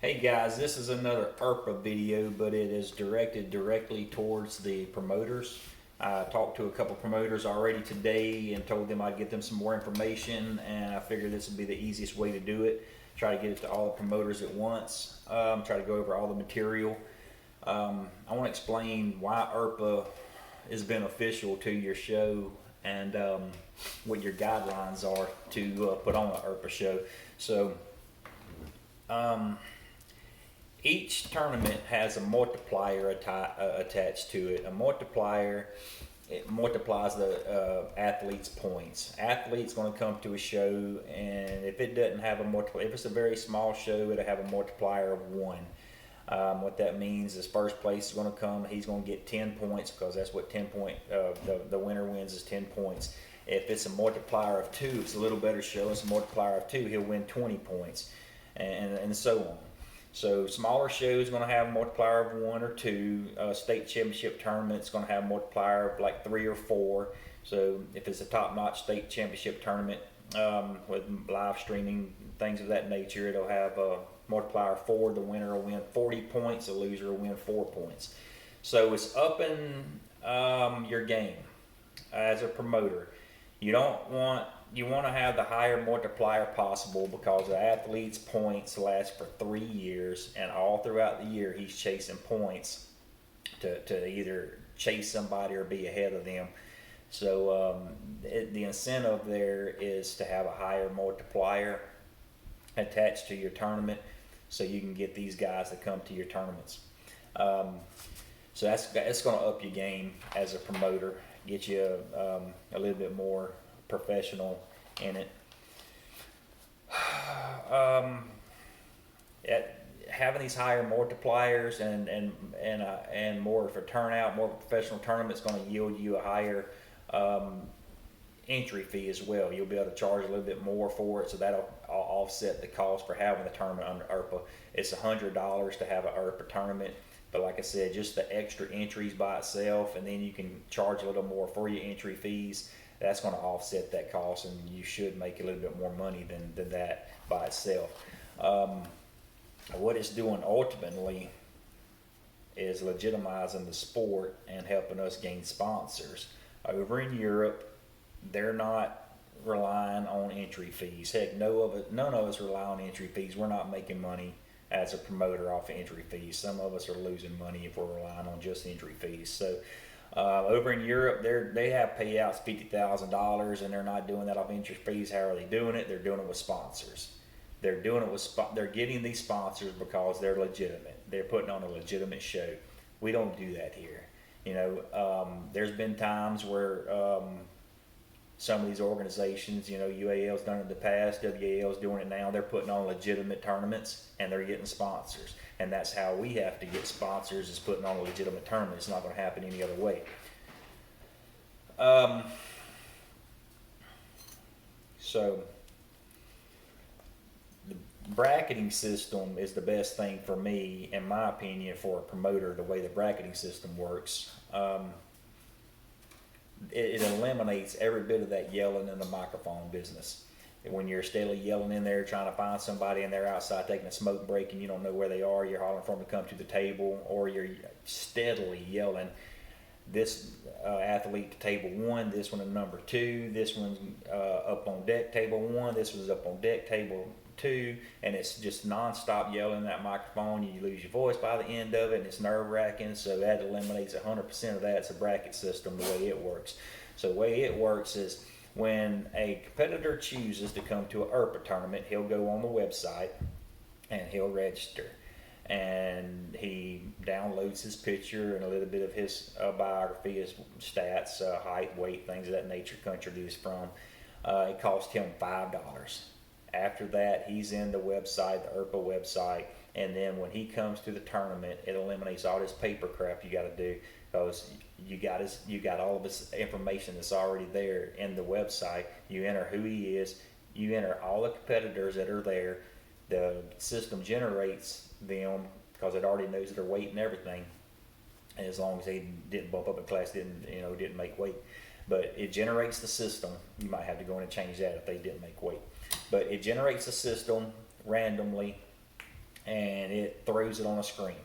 Hey guys, this is another URPA video, but it is directed directly towards the promoters. I talked to a couple promoters already today and told them I'd get them some more information, and I figured this would be the easiest way to do it. Try to get it to all the promoters at once, try to go over all the material. I want to explain why URPA is beneficial to your show and what your guidelines are to put on an URPA show. So, each tournament has a multiplier attached to it. A multiplier, it multiplies the athlete's points. Athlete's going to come to a show, and if it doesn't have a multiplier, if it's a very small show, it'll have a multiplier of 1. What that means is first place is going to come, he's going to get 10 points because that's what 10 point, the winner wins is 10 points. If it's a multiplier of 2, if it's a little better show, it's a multiplier of 2, he'll win 20 points, and so on. So smaller shows going to have a multiplier of 1 or 2. State championship tournament's going to have a multiplier of like 3 or 4. So if it's a top-notch state championship tournament with live streaming, things of that nature, it'll have a multiplier of 4. The winner will win 40 points. The loser will win 4 points. So it's upping your game as a promoter. You want to have the higher multiplier possible because the athlete's points last for 3 years, and all throughout the year he's chasing points to either chase somebody or be ahead of them. So the incentive there is to have a higher multiplier attached to your tournament so you can get these guys to come to your tournaments. So that's going to up your game as a promoter, get you a little bit more professional in it. Having these higher multipliers and more for turnout, more professional tournaments, going to yield you a higher entry fee as well. You'll be able to charge a little bit more for it, so that'll offset the cost for having the tournament under URPA. It's $100 to have an URPA tournament, but like I said, just the extra entries by itself, and then you can charge a little more for your entry fees. That's going to offset that cost, and you should make a little bit more money than that by itself. What it's doing ultimately is legitimizing the sport and helping us gain sponsors. Over in Europe, they're not relying on entry fees. Heck, none of us rely on entry fees. We're not making money as a promoter off of entry fees. Some of us are losing money if we're relying on just entry fees. So over in Europe, they have payouts $50,000, and they're not doing that off entry fees. How are they doing it? They're doing it with sponsors. They're doing it with they're getting these sponsors because they're legitimate. They're putting on a legitimate show. We don't do that here. There's been times where some of these organizations, UAL's done it in the past, WAL's doing it now. They're putting on legitimate tournaments and they're getting sponsors. And that's how we have to get sponsors, is putting on a legitimate tournament. It's not going to happen any other way. So the bracketing system is the best thing for me, in my opinion, for a promoter, the way the bracketing system works. It eliminates every bit of that yelling in the microphone business. When you're steadily yelling in there trying to find somebody and they're outside taking a smoke break and you don't know where they are, you're hollering for them to come to the table, or you're steadily yelling this athlete to table 1, this one to number 2, this one's up on deck table 1, this one's up on deck table 2, and it's just non-stop yelling in that microphone. You lose your voice by the end of it, and it's nerve-wracking. So that eliminates 100% of that. It's a bracket system the way it works. So the way it works is, when a competitor chooses to come to a URPA tournament, he'll go on the website and he'll register, and he downloads his picture and a little bit of his biography, his stats, height, weight, things of that nature, country he's from. It costs him $5. After that, he's in the website, the URPA website, and then when he comes to the tournament, it eliminates all this paper crap you got to do, because you got all of his information that's already there in the website. You enter who he is, you enter all the competitors that are there. The system generates them because it already knows their weight and everything, and as long as they didn't bump up in class, didn't make weight. But it generates the system. You might have to go in and change that if they didn't make weight. But it generates a system randomly and it throws it on a screen.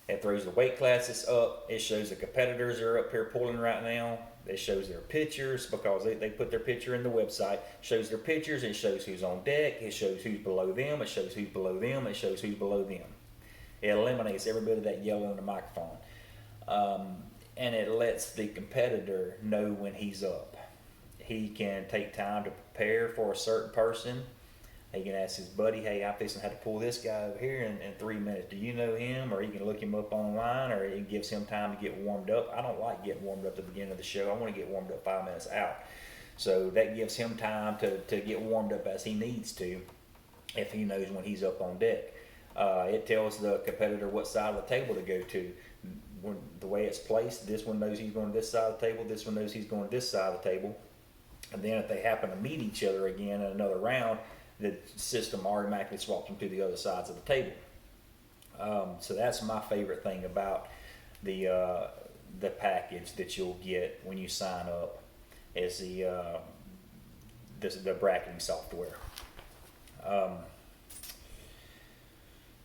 It throws the weight classes up. It shows the competitors are up here pulling right now. It shows their pictures because they put their picture in the website. It shows their pictures. It shows who's on deck. It shows who's below them. It shows who's below them. It shows who's below them. It eliminates every bit of that yelling in the microphone. And it lets the competitor know when he's up. He can take time to prepare for a certain person. He can ask his buddy, hey, I'm fixing to have to pull this guy over here in 3 minutes. Do you know him? Or he can look him up online, or it gives him time to get warmed up. I don't like getting warmed up at the beginning of the show. I want to get warmed up 5 minutes out. So that gives him time to get warmed up as he needs to if he knows when he's up on deck. It tells the competitor what side of the table to go to. When the way it's placed, this one knows he's going to this side of the table, this one knows he's going to this side of the table. And then if they happen to meet each other again in another round, the system automatically swaps them to the other sides of the table. So that's my favorite thing about the package that you'll get when you sign up, is the bracketing software.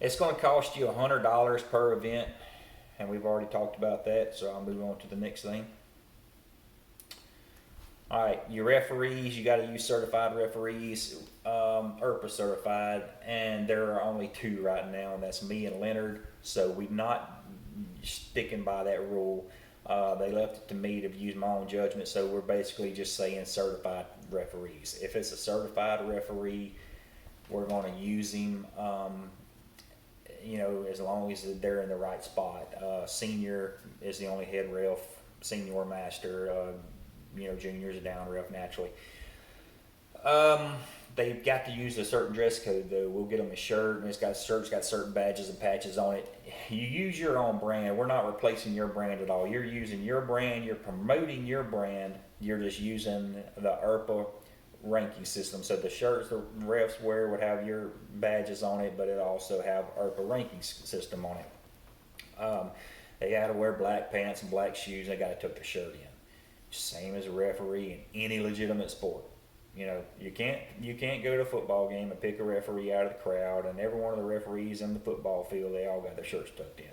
It's going to cost you $100 per event, and we've already talked about that, so I'll move on to the next thing. All right, your referees, you got to use certified referees, URPA certified, and there are only 2 right now, and that's me and Leonard. So we're not sticking by that rule. They left it to me to use my own judgment, so we're basically just saying certified referees. If it's a certified referee, we're going to use him, as long as they're in the right spot. Senior is the only head ref, senior master, juniors are down ref naturally. They've got to use a certain dress code though. We'll get them a shirt, and shirt's got certain badges and patches on it. You use your own brand. We're not replacing your brand at all. You're using your brand. You're promoting your brand. You're just using the URPA ranking system. So the shirts the refs wear would have your badges on it, but it also have URPA ranking system on it. They got to wear black pants and black shoes. They got to tuck their shirt in. Same as a referee in any legitimate sport. You can't go to a football game and pick a referee out of the crowd, and every one of the referees in the football field, they all got their shirts tucked in.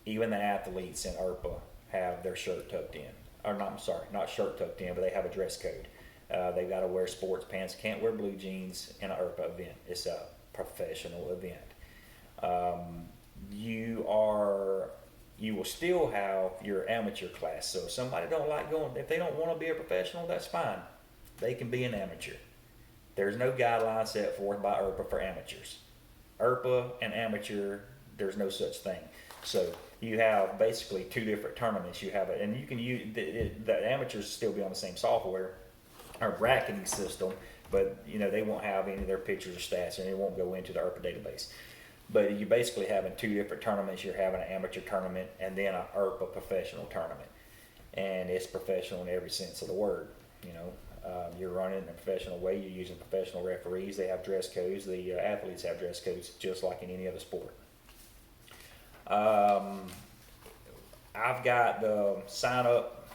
Even the athletes in URPA have their shirt tucked in. Or not shirt tucked in, but they have a dress code. They've got to wear sports pants. Can't wear blue jeans in an URPA event. It's a professional event. You will still have your amateur class. So if somebody don't like going, if they don't want to be a professional, that's fine. They can be an amateur. There's no guideline set forth by URPA for amateurs. URPA and amateur, there's no such thing. So you have basically 2 different tournaments. You have it, and you can use the amateurs still be on the same software or bracketing system, but they won't have any of their pictures or stats, and it won't go into the URPA database. But you're basically having 2 different tournaments. You're having an amateur tournament and then an URPA professional tournament. And it's professional in every sense of the word. You're running in a professional way. You're using professional referees. They have dress codes. The athletes have dress codes just like in any other sport. I've got the sign-up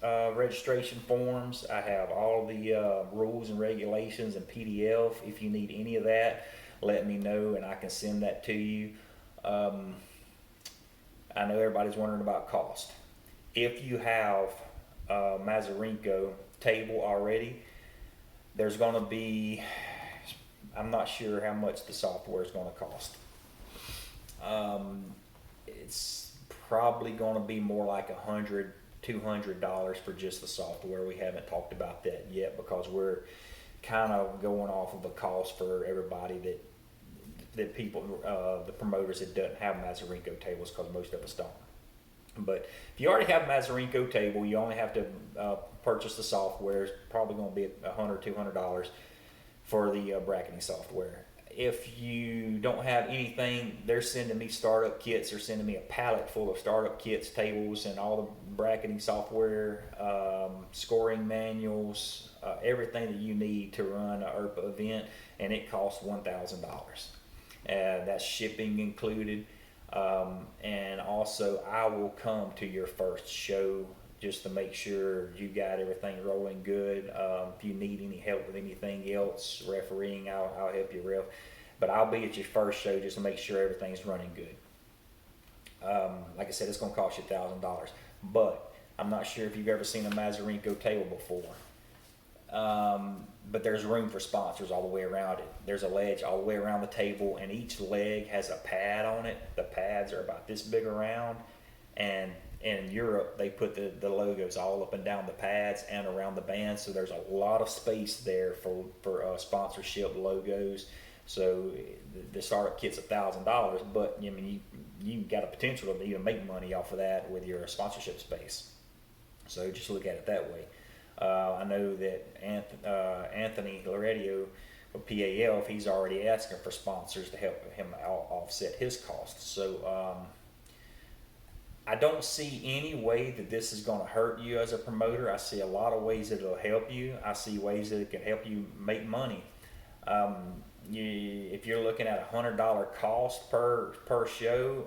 registration forms. I have all the rules and regulations and PDF. If you need any of that, let me know and I can send that to you. I know everybody's wondering about cost. If you have a Mazarenko table already, there's going to be, I'm not sure how much the software is going to cost. It's probably going to be more like $100, $200 for just the software. We haven't talked about that yet because we're kind of going off of a cost for everybody that people, the promoters that doesn't have Mazarenko tables, because most of us don't. But if you already have a Mazarenko table, you only have to purchase the software. It's probably going to be $100, $200 for the bracketing software. If you don't have anything, they're sending me startup kits. They're sending me a pallet full of startup kits, tables, and all the bracketing software, scoring manuals, everything that you need to run an URPA event, and it costs $1,000. That's shipping included. And also I will come to your first show just to make sure you got everything rolling good. If you need any help with anything else, refereeing, I'll help you ref. but I'll be at your first show just to make sure everything's running good. Like I said, it's going to cost you $1,000, but I'm not sure if you've ever seen a Mazarenko table before. But there's room for sponsors all the way around it. There's a ledge all the way around the table, and each leg has a pad on it. The pads are about this big around, and in Europe they put the logos all up and down the pads and around the band, so there's a lot of space there for sponsorship logos. So the startup kit's $1,000, but I mean you got a potential to even make money off of that with your sponsorship space. So just look at it that way. I know that Anthony Loredio of PAL, he's already asking for sponsors to help him offset his costs. So I don't see any way that this is going to hurt you as a promoter. I see a lot of ways that it'll help you. I see ways that it can help you make money. If you're looking at $100 cost per show,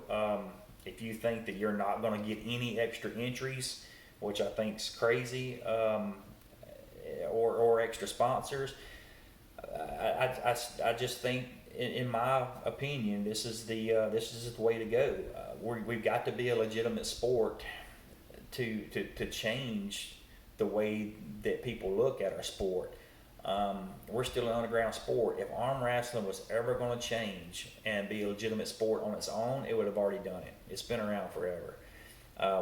if you think that you're not going to get any extra entries, which I think is crazy, or extra sponsors, I just think, in my opinion, this is the way to go. We've got to be a legitimate sport to change the way that people look at our sport. We're still an underground sport. If arm wrestling was ever going to change and be a legitimate sport on its own, it would have already done it. It's been around forever.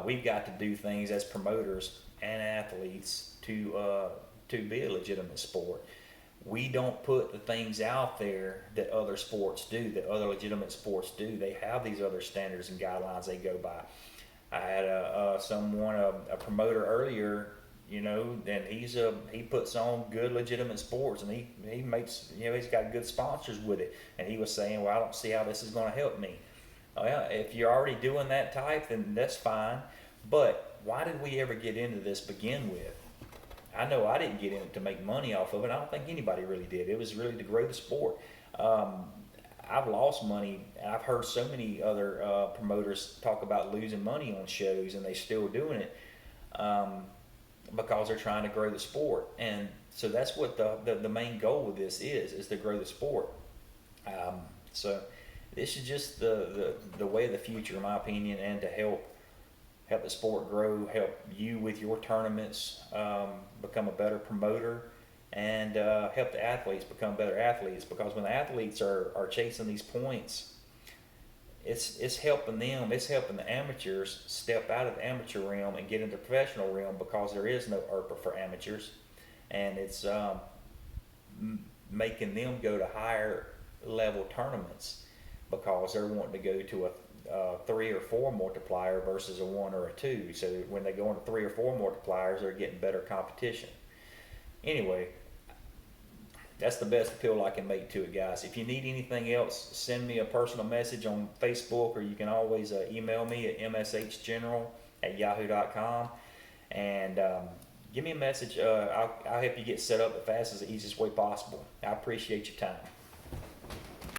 We've got to do things as promoters and athletes to be a legitimate sport. We don't put the things out there that other sports do, that other legitimate sports do. They have these other standards and guidelines they go by. I had a promoter earlier, and he puts on good legitimate sports, and he makes, he's got good sponsors with it. And he was saying, well, I don't see how this is going to help me. Well, if you're already doing that type, then that's fine. But why did we ever get into this to begin with? I know I didn't get in it to make money off of it. I don't think anybody really did. It was really to grow the sport. I've lost money. I've heard so many other promoters talk about losing money on shows, and they're still doing it because they're trying to grow the sport. And so that's what the main goal with this is to grow the sport. So this is just the way of the future, in my opinion, and to help the sport grow, help you with your tournaments, become a better promoter, and help the athletes become better athletes. Because when the athletes are chasing these points, it's helping them. It's helping the amateurs step out of the amateur realm and get into the professional realm, because there is no URPA for amateurs, and it's making them go to higher level tournaments, because they're wanting to go to a 3 or 4 multiplier versus a 1 or a 2. So when they go into 3 or 4 multipliers, they're getting better competition. Anyway, that's the best appeal I can make to it, guys. If you need anything else, send me a personal message on Facebook, or you can always email me at mshgeneral@yahoo.com, and give me a message. I'll help you get set up as fast as the easiest way possible. I appreciate your time.